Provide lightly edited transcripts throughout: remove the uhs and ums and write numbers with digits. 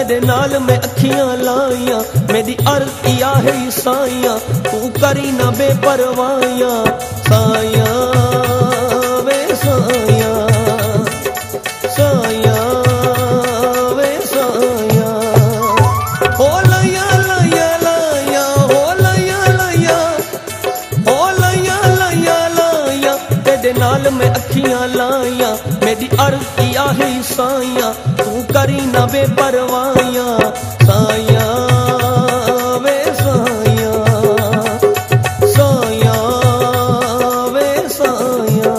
तेरे नाल मैं अखियां लाइया, मेरी अर्ज इया है साइया, तू करी ना बेपरवाइया। साइया वे साइया, साइया वे साइया, हो लैया लैया लैया, हो लैया लैया, हो लैया लैया लैया, तेरे नाल मैं अखियां लाइया, मेरी अर्ज इया है साइया, तू करी ना बेपरवाइया। साइया वे साइया, साइया वे साइया।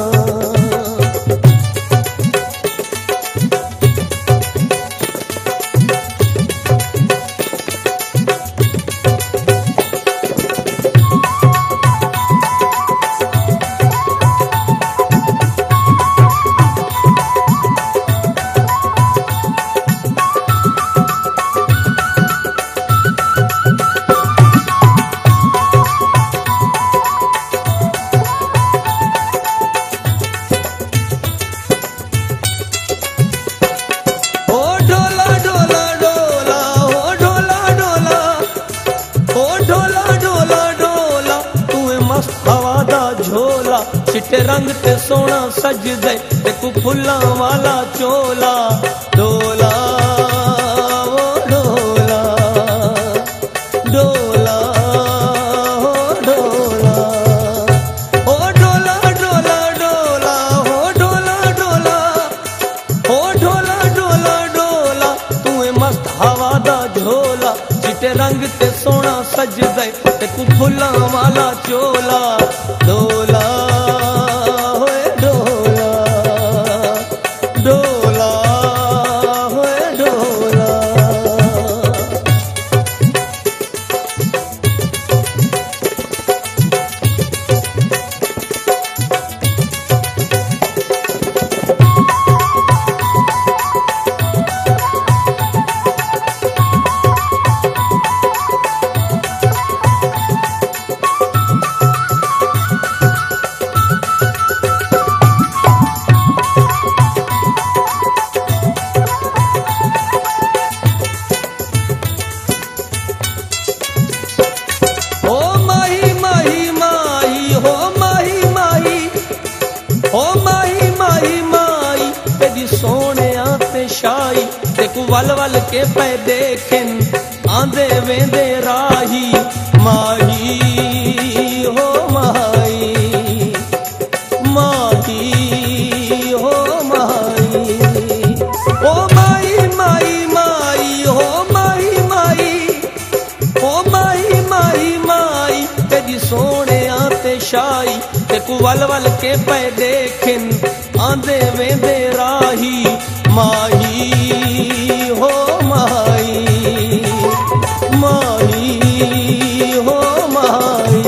चिट्टे रंग ते सोना सज दे, देखू फुल्लां वाला चोला। डोला वो डोला, डोला हो डोला, ओ डोला डोला डोला, हो डोला डोला, हो डोला डोला डोला, तू मस्त हवा दा झोला। चिट्टे रंग ते सोना सज दे, देखू फुल्लां वाला चोला। डोला वल वल के पे देखें आंदे वेंदे राही। माही हो माही, माही हो माही, ओ माही माही माही, हो माही माही, ओ माही माही माही, तेरी सोने आते शाही। देखू वल वल के पे देखें आंदे वेंदे राही। माही हो माही, माही हो माही।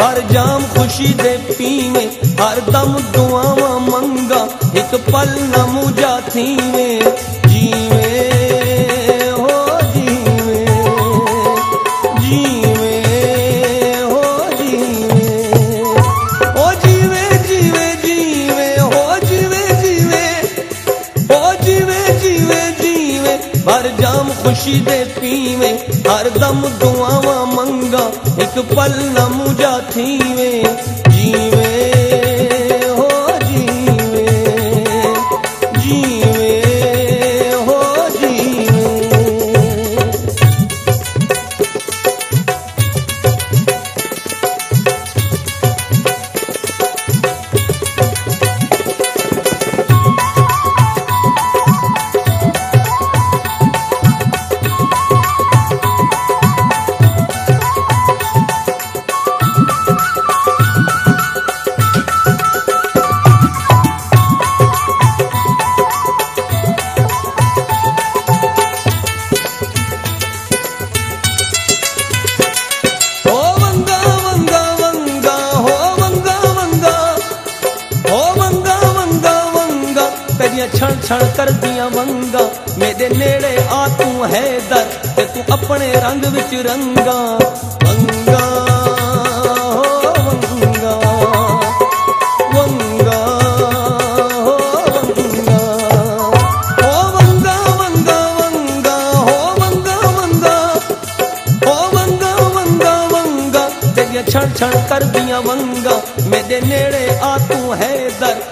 भर जाम खुशी दे पीवे, हर दम दुआवा मंगा, एक पल न मुझा थीवे। जीवे हो जीवे, जीवे हो जीवे, ओ जीवे जीवे जीवे, हो जीवे जीवे, ओ जीवे जीवे जीवे। भर जाम खुशी दे पीवे, हर दम दुआवा मंगा, एक पल न मुझा थीवे। जीवे हो जीवे, जीवे हो जीवे। तेरिया छण छण कर दिया वंगा मेरे नेड़े आ तू है दर ते तू अपने रंग विच रंगा वंगा हो वंगा वंगा हो वंगा हो वंगा वंगा वंगा हो वंगा वंगा हो वंगा वंगा वंगा तेरिया छण छण कर दिया वंगा मेरे नेड़े आ तू है दर